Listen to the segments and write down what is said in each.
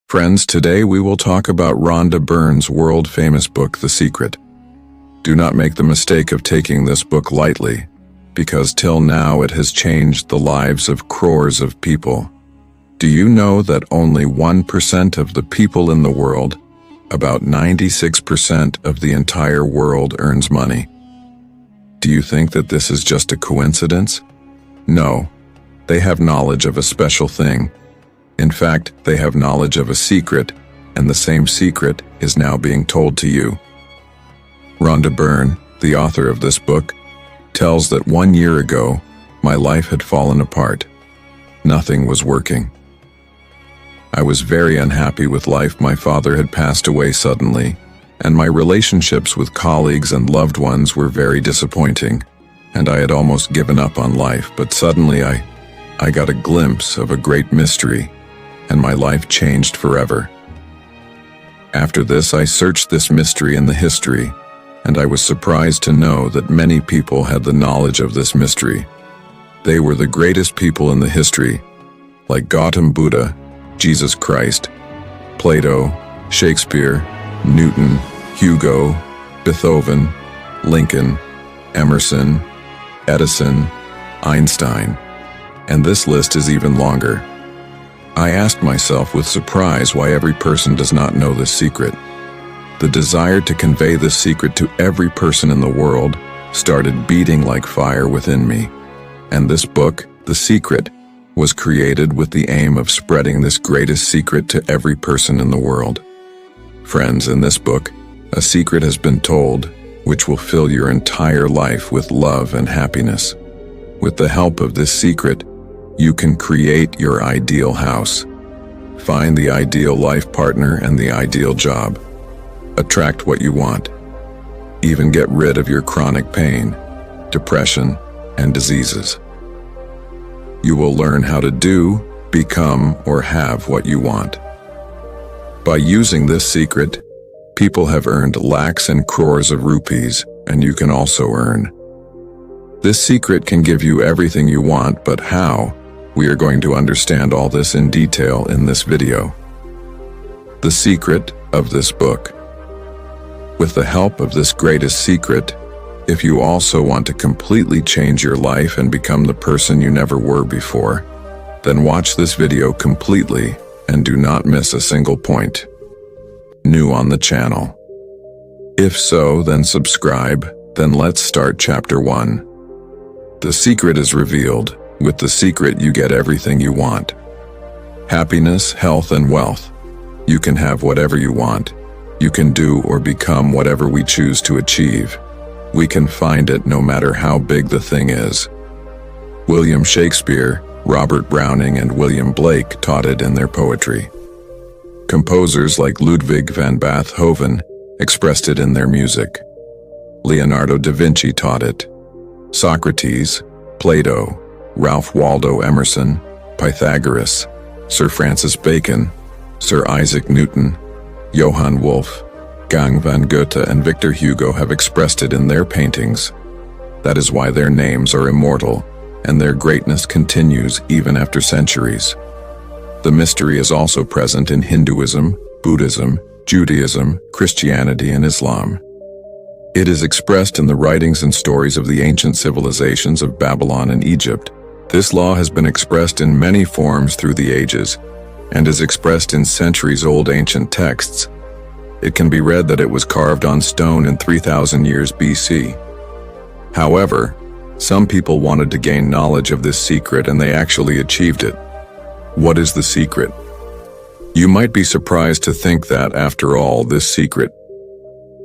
Friends, today we will talk about Rhonda Byrne's world-famous book, The Secret. Do not make the mistake of taking this book lightly, because till now it has changed the lives of crores of people. Do you know that only 1% of the people in the world, about 96% of the entire world, earns money? Do you think that this is just a coincidence? No, they have knowledge of a special thing. In fact, they have knowledge of a secret, and the same secret is now being told to you. Rhonda Byrne, the author of this book, tells that 1 year ago, my life had fallen apart. Nothing was working. I was very unhappy with life. My father had passed away suddenly, and my relationships with colleagues and loved ones were very disappointing, and I had almost given up on life. But suddenly I got a glimpse of a great mystery, and my life changed forever. After this, I searched this mystery in the history, and I was surprised to know that many people had the knowledge of this mystery. They were the greatest people in the history, like Gautam Buddha, Jesus Christ, Plato, Shakespeare, Newton, Hugo, Beethoven, Lincoln, Emerson, Edison, Einstein, and this list is even longer. I asked myself with surprise why every person does not know this secret. The desire to convey this secret to every person in the world started beating like fire within me, and this book, The Secret, was created with the aim of spreading this greatest secret to every person in the world. Friends, in this book, a secret has been told which will fill your entire life with love and happiness. With the help of this secret, you can create your ideal house, find the ideal life partner and the ideal job, attract what you want, even get rid of your chronic pain, depression, and diseases. You will learn how to do, become, or have what you want. By using this secret, people have earned lakhs and crores of rupees, and you can also earn. This secret can give you everything you want, but how? We are going to understand all this in detail in this video. The secret of this book. With the help of this greatest secret, if you also want to completely change your life and become the person you never were before, then watch this video completely and do not miss a single point. New on the channel? If so, then subscribe. Then let's start chapter 1. The secret is revealed. With the secret, you get everything you want. Happiness, health, and wealth. You can have whatever you want. You can do or become whatever we choose to achieve. We can find it no matter how big the thing is. William Shakespeare, Robert Browning, and William Blake taught it in their poetry. Composers like Ludwig van Beethoven expressed it in their music. Leonardo da Vinci taught it. Socrates, Plato, Ralph Waldo Emerson, Pythagoras, Sir Francis Bacon, Sir Isaac Newton, Johann Wolff, Gang van Goethe, and Victor Hugo have expressed it in their paintings. That is why their names are immortal, and their greatness continues even after centuries. The mystery is also present in Hinduism, Buddhism, Judaism, Christianity, and Islam. It is expressed in the writings and stories of the ancient civilizations of Babylon and Egypt. This law has been expressed in many forms through the ages, and is expressed in centuries-old ancient texts. It can be read that it was carved on stone in 3,000 years BC. However, some people wanted to gain knowledge of this secret, and they actually achieved it. What is the secret? You might be surprised to think that, after all, this secret.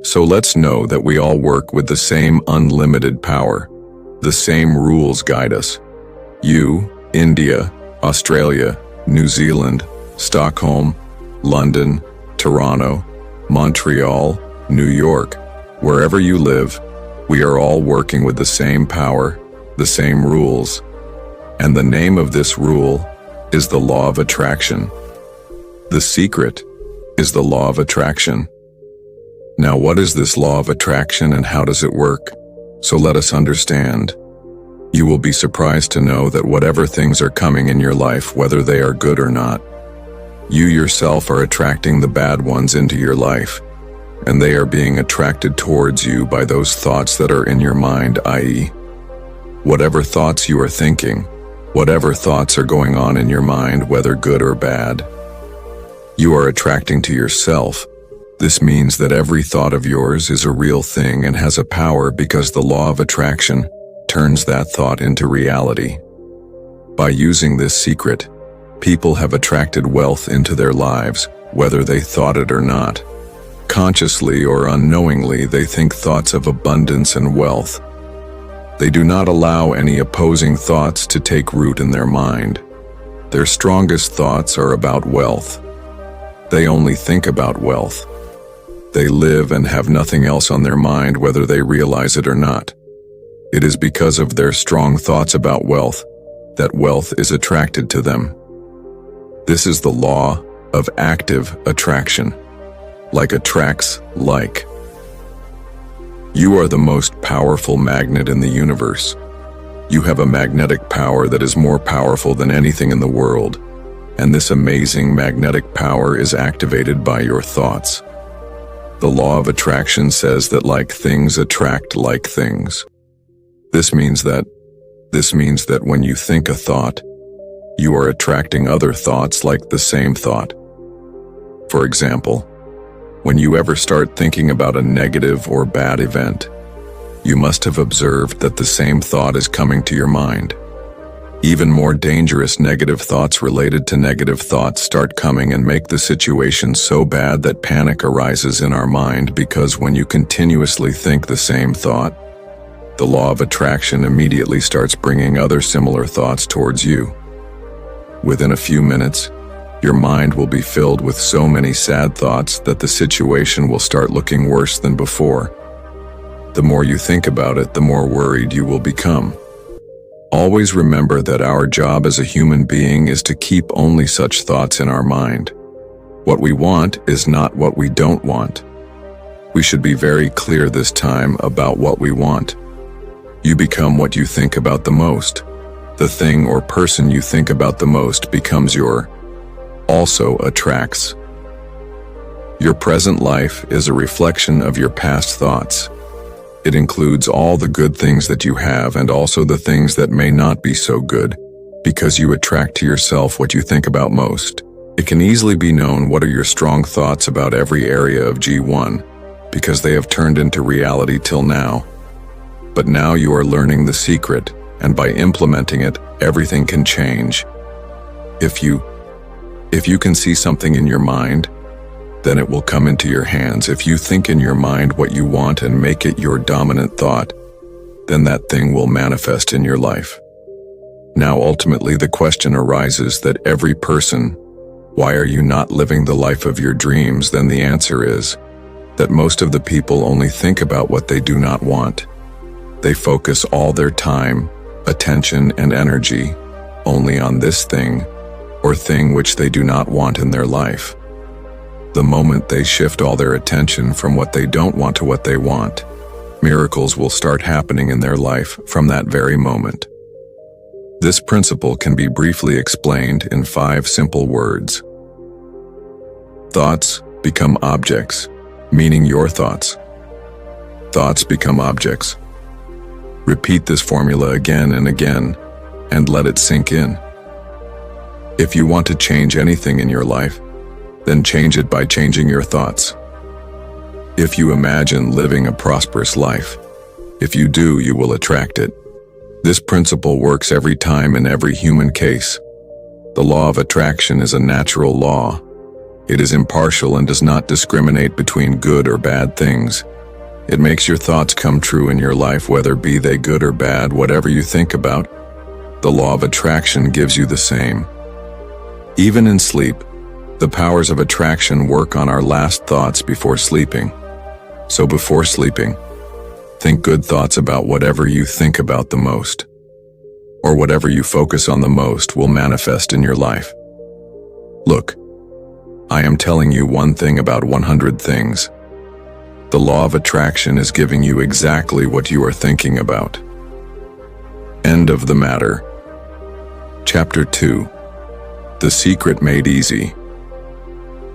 So let's know that we all work with the same unlimited power. The same rules guide us. You, India, Australia, New Zealand, Stockholm, London, Toronto, Montreal, New York, wherever you live, we are all working with the same power, the same rules. And the name of this rule is the law of attraction. The secret is the law of attraction. Now, what is this law of attraction and how does it work? So let us understand. You will be surprised to know that whatever things are coming in your life, whether they are good or not, You yourself are attracting the bad ones into your life, and they are being attracted towards you by those thoughts that are in your mind, i.e., whatever thoughts you are thinking, whatever thoughts are going on in your mind, whether good or bad, you are attracting to yourself. This means that every thought of yours is a real thing and has a power because the law of attraction turns that thought into reality. By using this secret, people have attracted wealth into their lives, whether they thought it or not. Consciously or unknowingly, they think thoughts of abundance and wealth. They do not allow any opposing thoughts to take root in their mind. Their strongest thoughts are about wealth. They only think about wealth. They live and have nothing else on their mind, whether they realize it or not. It is because of their strong thoughts about wealth that wealth is attracted to them. This is the law of active attraction. Like attracts like. You are the most powerful magnet in the universe. You have a magnetic power that is more powerful than anything in the world, and this amazing magnetic power is activated by your thoughts. The law of attraction says that like things attract like things. This means that when you think a thought, you are attracting other thoughts like the same thought. For example, when you ever start thinking about a negative or bad event, you must have observed that the same thought is coming to your mind. Even more dangerous negative thoughts related to negative thoughts start coming and make the situation so bad that panic arises in our mind, because when you continuously think the same thought, the law of attraction immediately starts bringing other similar thoughts towards you. Within a few minutes, your mind will be filled with so many sad thoughts that the situation will start looking worse than before. The more you think about it, the more worried you will become. Always remember that our job as a human being is to keep only such thoughts in our mind. What we want is not what we don't want. We should be very clear this time about what we want. You become what you think about the most. The thing or person you think about the most becomes your also attracts. Your present life is a reflection of your past thoughts. It includes all the good things that you have and also the things that may not be so good, because you attract to yourself what you think about most. It can easily be known what are your strong thoughts about every area of G1, because they have turned into reality till now. But now you are learning the secret, and by implementing it, everything can change. If you can see something in your mind, then it will come into your hands. If you think in your mind what you want and make it your dominant thought, then that thing will manifest in your life. Now ultimately the question arises that every person, why are you not living the life of your dreams? Then the answer is that most of the people only think about what they do not want. They focus all their time, attention, and energy only on this thing or thing which they do not want in their life. The moment they shift all their attention from what they don't want to what they want, miracles will start happening in their life from that very moment. This principle can be briefly explained in 5 simple words. Thoughts become objects, meaning your thoughts. Thoughts become objects. Repeat this formula again and again, and let it sink in. If you want to change anything in your life, then change it by changing your thoughts. If you imagine living a prosperous life, if you do, you will attract it. This principle works every time in every human case. The law of attraction is a natural law. It is impartial and does not discriminate between good or bad things. It makes your thoughts come true in your life, whether be they good or bad. Whatever you think about, the law of attraction gives you the same. Even in sleep, the powers of attraction work on our last thoughts before sleeping. So before sleeping, think good thoughts about whatever you think about the most, or whatever you focus on the most will manifest in your life. Look, I am telling you one thing about 100 things. The law of attraction is giving you exactly what you are thinking about. End of the matter. Chapter 2. The Secret Made Easy.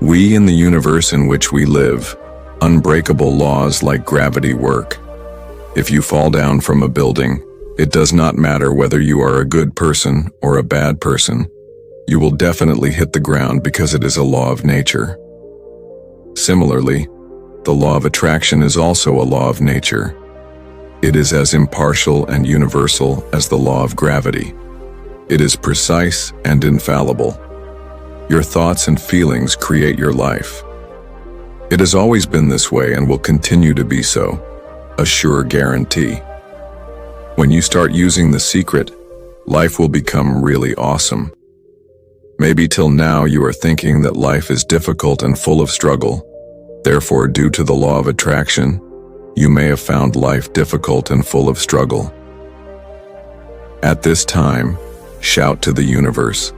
We in the universe in which we live, unbreakable laws like gravity work. If you fall down from a building, it does not matter whether you are a good person or a bad person. You will definitely hit the ground because it is a law of nature. Similarly, the law of attraction is also a law of nature. It is as impartial and universal as the law of gravity. It is precise and infallible. Your thoughts and feelings create your life. It has always been this way and will continue to be so, a sure guarantee. When you start using the secret, life will become really awesome. Maybe till now you are thinking that life is difficult and full of struggle. Therefore, due to the law of attraction, you may have found life difficult and full of struggle. At this time, shout to the universe.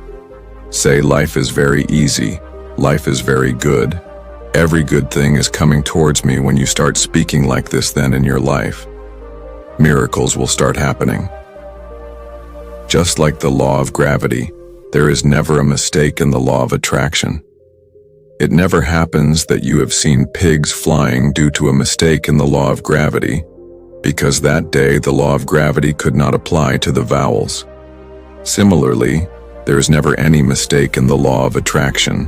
Say, life is very easy, life is very good. Every good thing is coming towards me. When you start speaking like this then in your life, miracles will start happening. Just like the law of gravity, there is never a mistake in the law of attraction. It never happens that you have seen pigs flying due to a mistake in the law of gravity, because that day the law of gravity could not apply to the vowels. Similarly, there is never any mistake in the law of attraction.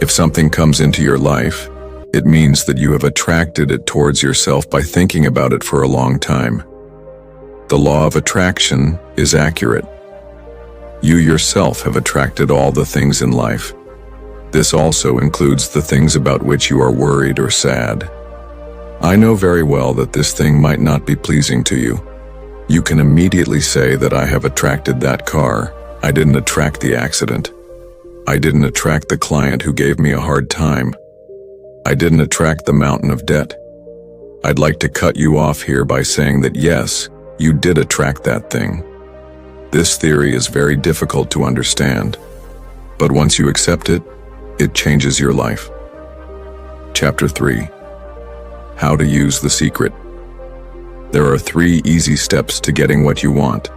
If something comes into your life, it means that you have attracted it towards yourself by thinking about it for a long time. The law of attraction is accurate. You yourself have attracted all the things in life. This also includes the things about which you are worried or sad. I know very well that this thing might not be pleasing to you. You can immediately say that I have attracted that car. I didn't attract the accident. I didn't attract the client who gave me a hard time. I didn't attract the mountain of debt. I'd like to cut you off here by saying that yes, you did attract that thing. This theory is very difficult to understand, but once you accept it, it changes your life. Chapter 3. How to use the secret. There are 3 easy steps to getting what you want.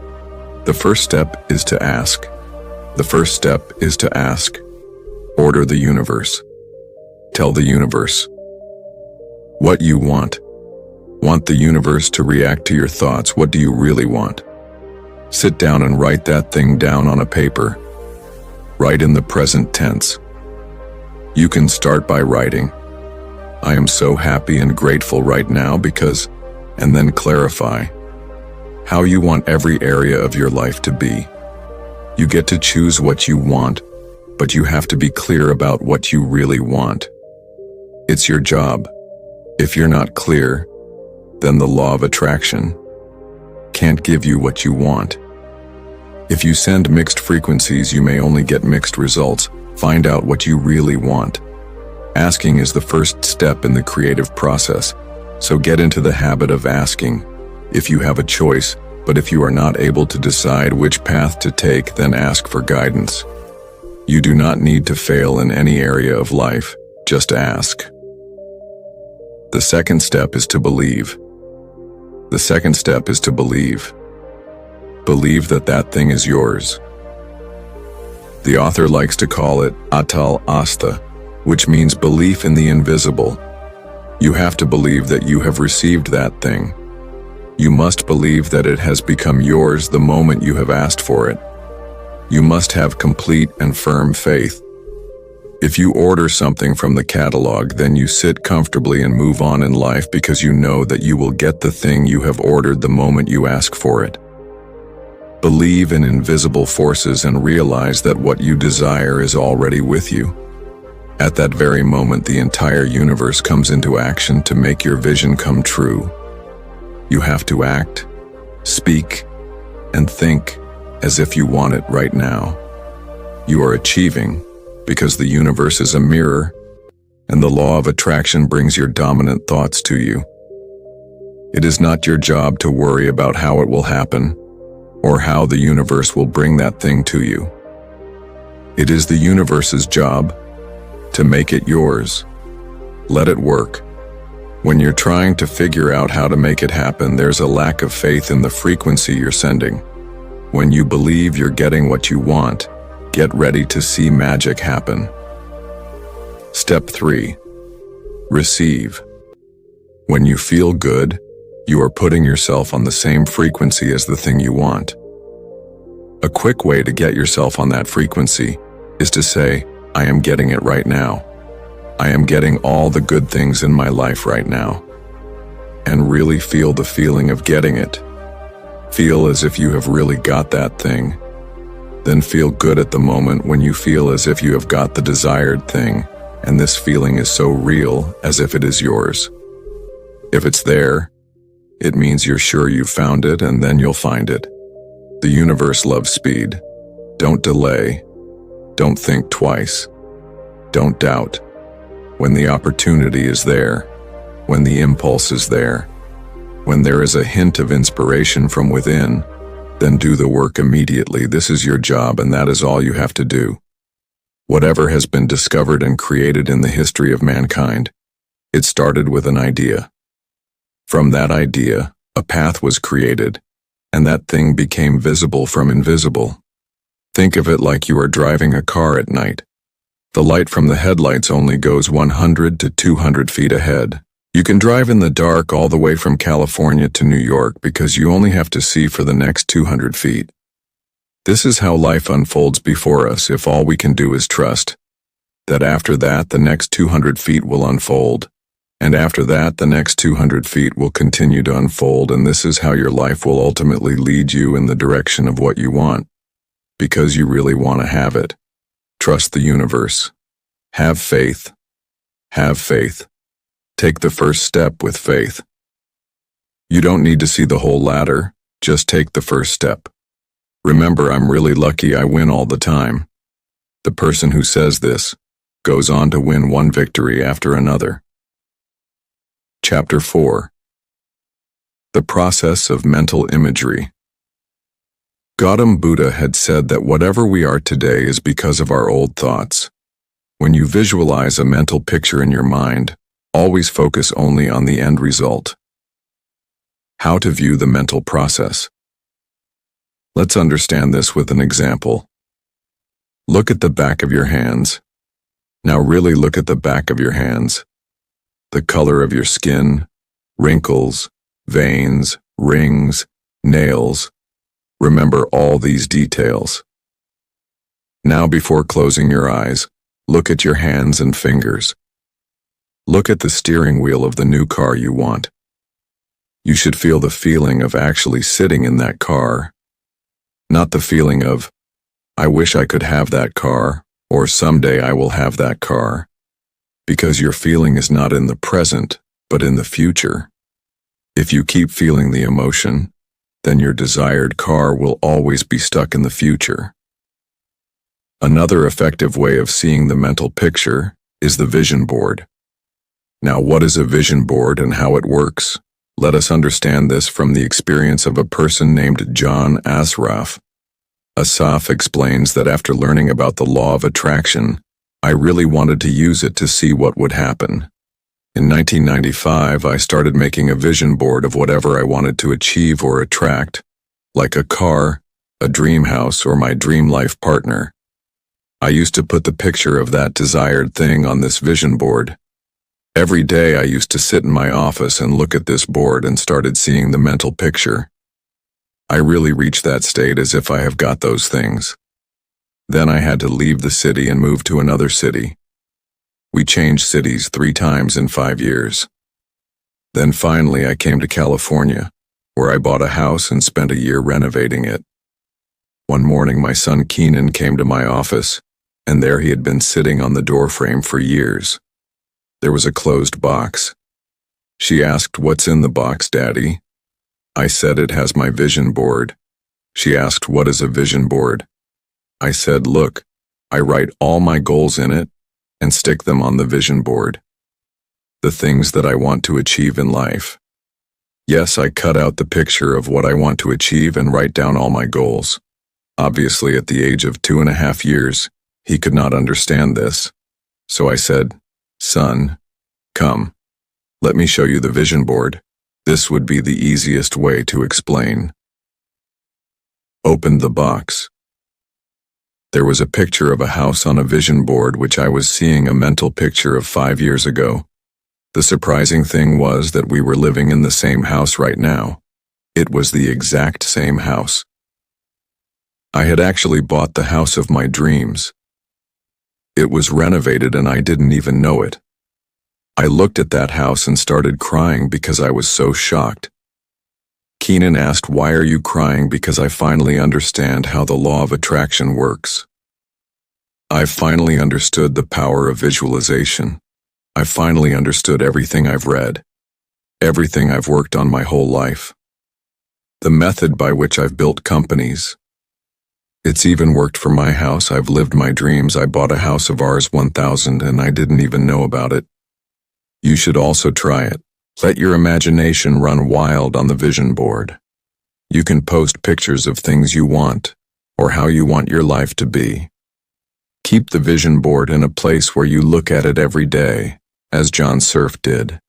The first step is to ask. The first step is to ask. Order the universe. Tell the universe what you want. Want the universe to react to your thoughts. What do you really want? Sit down and write that thing down on a paper. Write in the present tense. You can start by writing, I am so happy and grateful right now because, and then clarify how you want every area of your life to be. You get to choose what you want, but you have to be clear about what you really want. It's your job. If you're not clear, then the law of attraction can't give you what you want. If you send mixed frequencies, you may only get mixed results. Find out what you really want. Asking is the first step in the creative process, so get into the habit of asking. If you have a choice, but if you are not able to decide which path to take, then ask for guidance. You do not need to fail in any area of life, just ask. The second step is to believe. The second step is to believe. Believe that that thing is yours. The author likes to call it atal asta, which means belief in the invisible. You have to believe that you have received that thing. You must believe that it has become yours the moment you have asked for it. You must have complete and firm faith. If you order something from the catalog, then you sit comfortably and move on in life because you know that you will get the thing you have ordered the moment you ask for it. Believe in invisible forces and realize that what you desire is already with you. At that very moment, the entire universe comes into action to make your vision come true. You have to act, speak, and think as if you want it right now. You are achieving because the universe is a mirror, and the law of attraction brings your dominant thoughts to you. It is not your job to worry about how it will happen, or how the universe will bring that thing to you. It is the universe's job to make it yours. Let it work. When you're trying to figure out how to make it happen, there's a lack of faith in the frequency you're sending. When you believe you're getting what you want, get ready to see magic happen. Step 3. Receive. When you feel good, you are putting yourself on the same frequency as the thing you want. A quick way to get yourself on that frequency is to say, I am getting it right now. I am getting all the good things in my life right now. And really feel the feeling of getting it. Feel as if you have really got that thing. Then feel good at the moment when you feel as if you have got the desired thing, and this feeling is so real as if it is yours. If it's there, it means you're sure you've found it, and then you'll find it. The universe loves speed. Don't delay. Don't think twice. Don't doubt. When the opportunity is there, when the impulse is there, when there is a hint of inspiration from within, then do the work immediately. This is your job, and that is all you have to do. Whatever has been discovered and created in the history of mankind, it started with an idea. From that idea, a path was created, and that thing became visible from invisible. Think of it like you are driving a car at night. The light from the headlights only goes 100 to 200 feet ahead. You can drive in the dark all the way from California to New York because you only have to see for the next 200 feet. This is how life unfolds before us if all we can do is trust. That after that, the next 200 feet will unfold. And after that, the next 200 feet will continue to unfold, and this is how your life will ultimately lead you in the direction of what you want. Because you really want to have it. Trust the universe. Have faith. Have faith. Take the first step with faith. You don't need to see the whole ladder, just take the first step. Remember, I'm really lucky I win all the time. The person who says this goes on to win one victory after another. Chapter 4. The Process of Mental Imagery. Gautam Buddha had said that whatever we are today is because of our old thoughts. When you visualize a mental picture in your mind, always focus only on the end result. How to view the mental process. Let's understand this with an example. Look at the back of your hands. Now really look at the back of your hands. The color of your skin, wrinkles, veins, rings, nails. Remember all these details. Now before closing your eyes, look at your hands and fingers. Look at the steering wheel of the new car you want. You should feel the feeling of actually sitting in that car, not the feeling of, I wish I could have that car, or someday I will have that car, because your feeling is not in the present, but in the future. If you keep feeling the emotion, then your desired car will always be stuck in the future. Another effective way of seeing the mental picture is the vision board. Now, what is a vision board and how it works? Let us understand this from the experience of a person named John Assaraf. Assaf explains that after learning about the law of attraction, I really wanted to use it to see what would happen. In 1995, I started making a vision board of whatever I wanted to achieve or attract, like a car, a dream house, or my dream life partner. I used to put the picture of that desired thing on this vision board. Every day I used to sit in my office and look at this board and started seeing the mental picture. I really reached that state as if I have got those things. Then I had to leave the city and move to another city. We changed cities 3 times in 5 years. Then finally I came to California, where I bought a house and spent a year renovating it. One morning my son Keenan came to my office, and there he had been sitting on the doorframe for years. There was a closed box. She asked, "What's in the box, Daddy?" I said, "It has my vision board." She asked, "What is a vision board?" I said, "Look, I write all my goals in it and stick them on the vision board. The things that I want to achieve in life. Yes, I cut out the picture of what I want to achieve and write down all my goals." Obviously, at the age of 2.5 years, he could not understand this. So I said, "Son, come, let me show you the vision board. This would be the easiest way to explain." Opened the box. There was a picture of a house on a vision board which I was seeing a mental picture of 5 years ago. The surprising thing was that we were living in the same house right now. It was the exact same house. I had actually bought the house of my dreams. It was renovated and I didn't even know it. I looked at that house and started crying because I was so shocked. Keenan asked, "Why are you crying?" Because I finally understand how the law of attraction works. I finally understood the power of visualization. I finally understood everything I've read, everything I've worked on my whole life, the method by which I've built companies. It's even worked for my house. I've lived my dreams. I bought a house of ours 1,000 and I didn't even know about it. You should also try it. Let your imagination run wild on the vision board. You can post pictures of things you want or how you want your life to be. Keep the vision board in a place where you look at it every day, as John Surf did.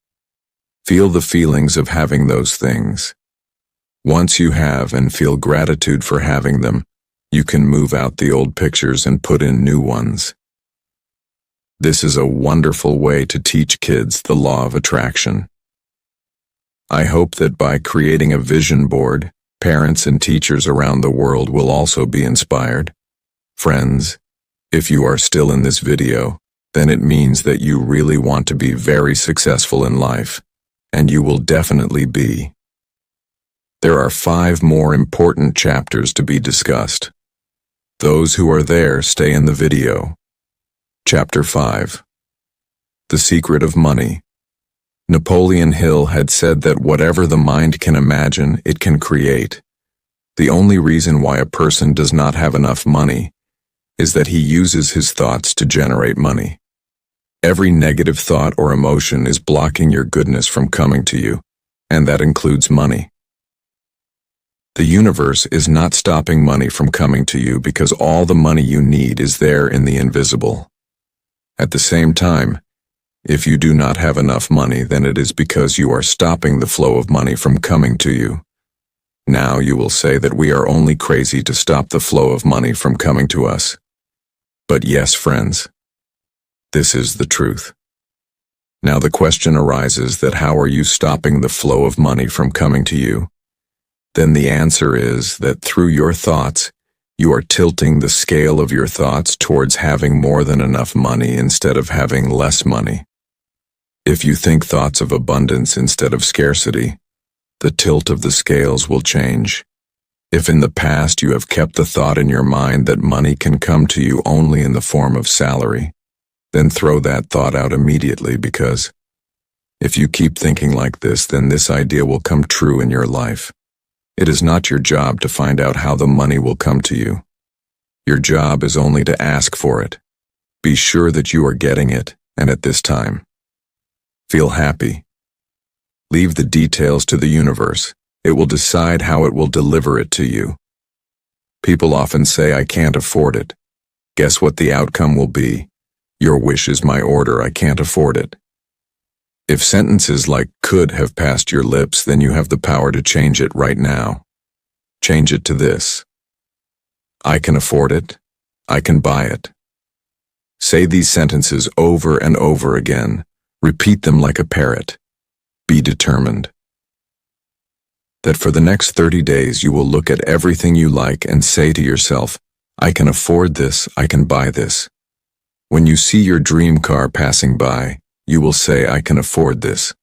Feel the feelings of having those things. Once you have and feel gratitude for having them, you can move out the old pictures and put in new ones. This is a wonderful way to teach kids the law of attraction. I hope that by creating a vision board, parents and teachers around the world will also be inspired. Friends, if you are still in this video, then it means that you really want to be very successful in life, and you will definitely be. There are 5 more important chapters to be discussed. Those who are there, stay in the video. Chapter 5. The Secret of Money. Napoleon Hill had said that whatever the mind can imagine, it can create. The only reason why a person does not have enough money is that he uses his thoughts to generate money. Every negative thought or emotion is blocking your goodness from coming to you, and that includes money. The universe is not stopping money from coming to you because all the money you need is there in the invisible. At the same time, if you do not have enough money, then it is because you are stopping the flow of money from coming to you. Now you will say that we are only crazy to stop the flow of money from coming to us. But yes, friends, this is the truth. Now the question arises that how are you stopping the flow of money from coming to you? Then the answer is that through your thoughts, you are tilting the scale of your thoughts towards having more than enough money instead of having less money. If you think thoughts of abundance instead of scarcity, the tilt of the scales will change. If in the past you have kept the thought in your mind that money can come to you only in the form of salary, then throw that thought out immediately, because if you keep thinking like this, then this idea will come true in your life. It is not your job to find out how the money will come to you. Your job is only to ask for it. Be sure that you are getting it, and at this time. Feel happy. Leave the details to the universe. It will decide how it will deliver it to you. People often say, "I can't afford it." Guess what the outcome will be? Your wish is my order. I can't afford it. If sentences like "could" have passed your lips, then you have the power to change it right now. Change it to this: I can afford it. I can buy it. Say these sentences over and over again. Repeat them like a parrot. Be determined that for the next 30 days you will look at everything you like and say to yourself, "I can afford this. I can buy this." When you see your dream car passing by, you will say, "I can afford this."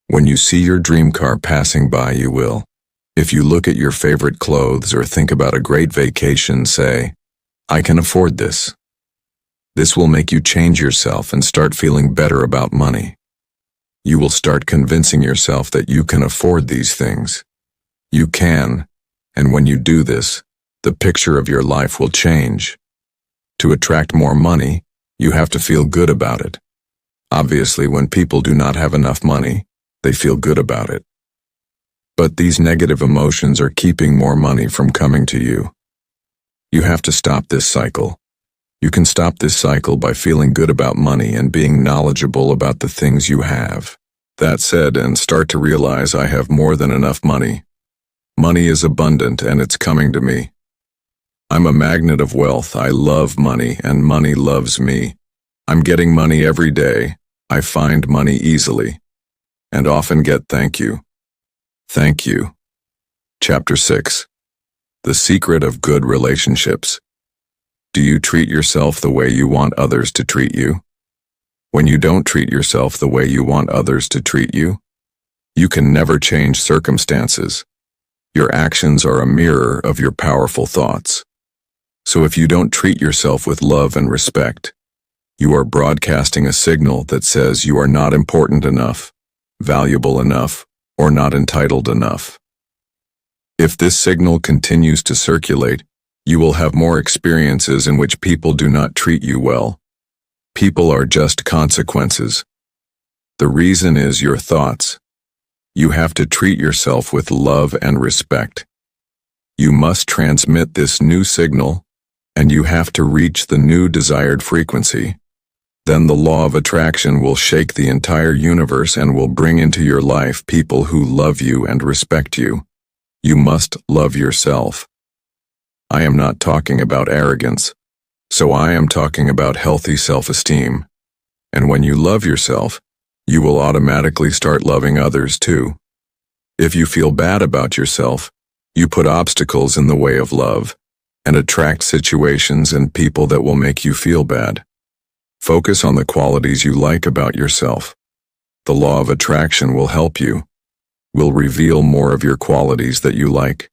When you see your dream car passing by, you will. If you look at your favorite clothes or think about a great vacation, say, "I can afford this." This will make you change yourself and start feeling better about money. You will start convincing yourself that you can afford these things. You can, and when you do this, the picture of your life will change. To attract more money, you have to feel good about it. Obviously, when people do not have enough money, they feel good about it. But these negative emotions are keeping more money from coming to you. You have to stop this cycle. You can stop this cycle by feeling good about money and being knowledgeable about the things you have. That said, and start to realize, I have more than enough money. Money is abundant and it's coming to me. I'm a magnet of wealth. I love money, and money loves me. I'm getting money every day. I find money easily, and often get thank you. Thank you. Chapter 6. The Secret of Good Relationships. Do you treat yourself the way you want others to treat you? When you don't treat yourself the way you want others to treat you, you can never change circumstances. Your actions are a mirror of your powerful thoughts. So if you don't treat yourself with love and respect, you are broadcasting a signal that says you are not important enough, valuable enough, or not entitled enough. If this signal continues to circulate, you will have more experiences in which people do not treat you well. People are just consequences. The reason is your thoughts. You have to treat yourself with love and respect. You must transmit this new signal, and you have to reach the new desired frequency. Then the law of attraction will shake the entire universe and will bring into your life people who love you and respect you. You must love yourself. I am not talking about arrogance, so I am talking about healthy self-esteem. And when you love yourself, you will automatically start loving others too. If you feel bad about yourself, you put obstacles in the way of love and attract situations and people that will make you feel bad. Focus on the qualities you like about yourself. The law of attraction will help you, will reveal more of your qualities that you like.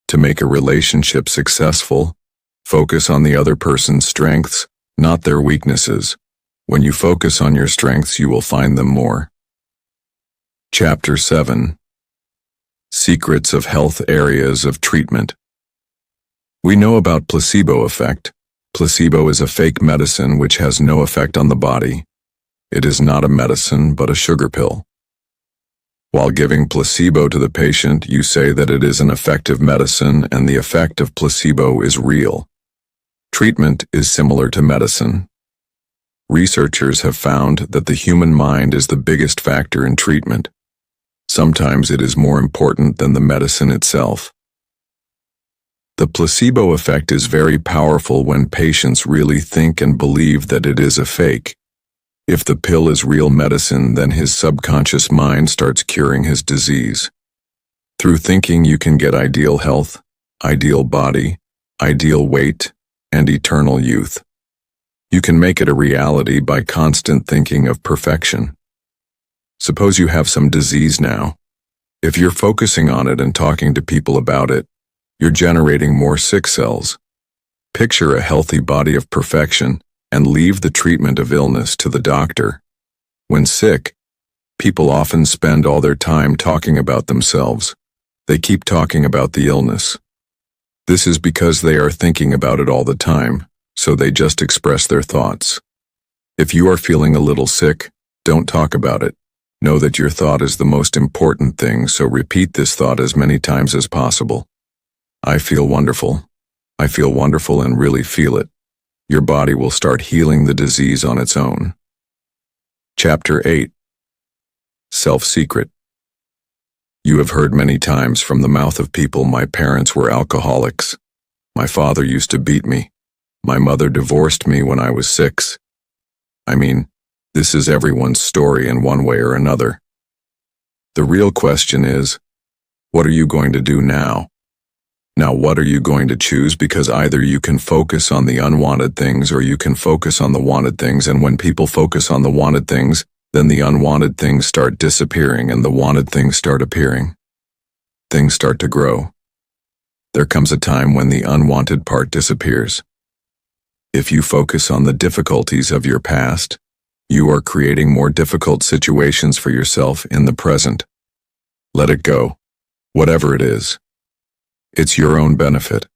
To make a relationship successful, focus on the other person's strengths, not their weaknesses. When you focus on your strengths, you will find them more. Chapter 7. Secrets of Health Areas of Treatment. We know about placebo effect. Placebo is a fake medicine which has no effect on the body. It is not a medicine, but a sugar pill. While giving placebo to the patient, you say that it is an effective medicine and the effect of placebo is real. Treatment is similar to medicine. Researchers have found that the human mind is the biggest factor in treatment. Sometimes it is more important than the medicine itself. The placebo effect is very powerful when patients really think and believe that it is a fake. If the pill is real medicine, then his subconscious mind starts curing his disease. Through thinking, you can get ideal health, ideal body, ideal weight, and eternal youth. You can make it a reality by constant thinking of perfection. Suppose you have some disease now. If you're focusing on it and talking to people about it, you're generating more sick cells. Picture a healthy body of perfection and leave the treatment of illness to the doctor. When sick, people often spend all their time talking about themselves. They keep talking about the illness. This is because they are thinking about it all the time, so they just express their thoughts. If you are feeling a little sick, don't talk about it. Know that your thought is the most important thing, so repeat this thought as many times as possible. I feel wonderful. I feel wonderful and really feel it. Your body will start healing the disease on its own. Chapter 8. Self-Secret. You have heard many times from the mouth of people, my parents were alcoholics. My father used to beat me. My mother divorced me when I was 6. I mean, this is everyone's story in one way or another. The real question is, what are you going to do now? Now, what are you going to choose? Because either you can focus on the unwanted things or you can focus on the wanted things, and when people focus on the wanted things, then the unwanted things start disappearing and the wanted things start appearing. Things start to grow. There comes a time when the unwanted part disappears. If you focus on the difficulties of your past, you are creating more difficult situations for yourself in the present. Let it go, whatever it is. It's your own benefit.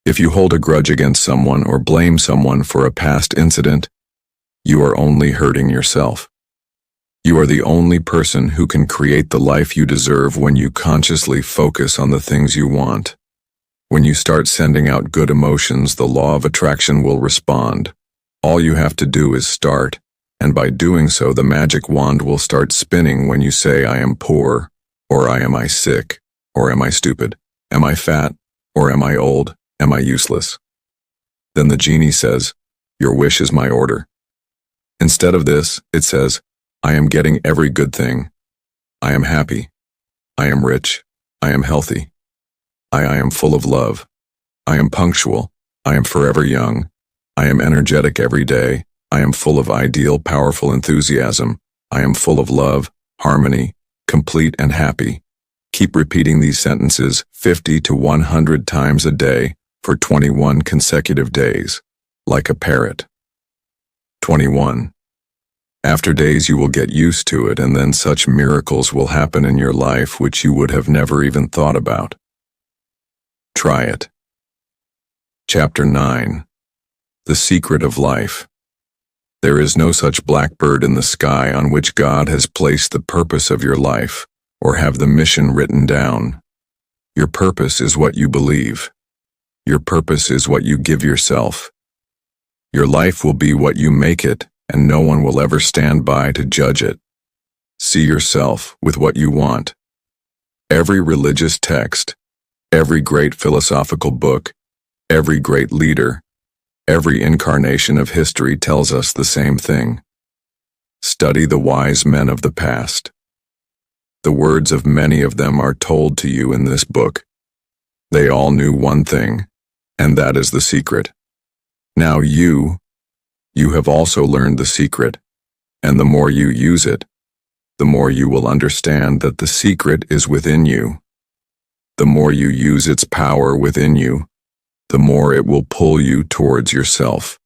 If you hold a grudge against someone or blame someone for a past incident, you are only hurting yourself. You are the only person who can create the life you deserve when you consciously focus on the things you want. When you start sending out good emotions, the law of attraction will respond. All you have to do is start, and by doing so, the magic wand will start spinning when you say, I am poor, or am I sick, or am I stupid? Am I fat, or am I old? Am I useless? Then the genie says, your wish is my order. Instead of this, it says, I am getting every good thing. I am happy. I am rich. I am healthy. I am full of love. I am punctual. I am forever young. I am energetic every day. I am full of ideal, powerful enthusiasm. I am full of love, harmony, complete and happy. Keep repeating these sentences 50 to 100 times a day for 21 consecutive days, like a parrot. 21. After days you will get used to it, and then such miracles will happen in your life which you would have never even thought about. Try it. Chapter 9. The Secret of Life. There is no such blackbird in the sky on which God has placed the purpose of your life, or have the mission written down. Your purpose is what you believe. Your purpose is what you give yourself. Your life will be what you make it, and no one will ever stand by to judge it. See yourself with what you want. Every religious text, every great philosophical book, every great leader, every incarnation of history tells us the same thing. Study the wise men of the past. The words of many of them are told to you in this book. They all knew one thing, and that is the secret. Now you have also learned the secret, and the more you use it, the more you will understand that the secret is within you. The more you use its power within you, the more it will pull you towards yourself.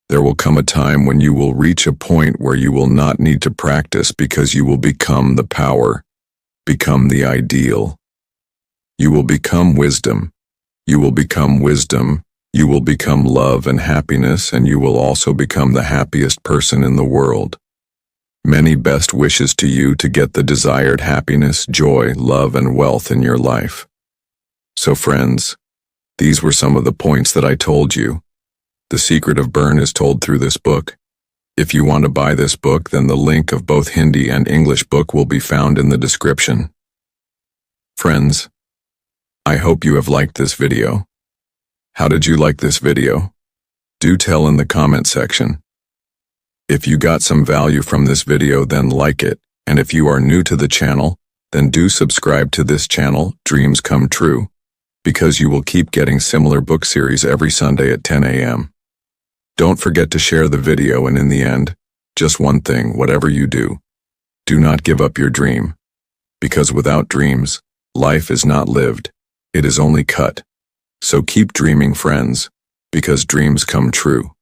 There will come a time when you will reach a point where you will not need to practice because you will become the power, become the ideal. You will become wisdom. You will become wisdom. You will become love and happiness, and you will also become the happiest person in the world. Many best wishes to you to get the desired happiness, joy, love, and wealth in your life. So friends, these were some of the points that I told you. The secret of Byrne is told through this book. If you want to buy this book, then the link of both Hindi and English book will be found in the description. Friends, I hope you have liked this video. How did you like this video? Do tell in the comment section. If you got some value from this video, then like it, and if you are new to the channel, then do subscribe to this channel, Dreams Come True, because you will keep getting similar book series every Sunday at 10 a.m. Don't forget to share the video, and in the end, just one thing, whatever you do not give up your dream. Because without dreams, life is not lived, it is only cut. So keep dreaming, friends, because dreams come true.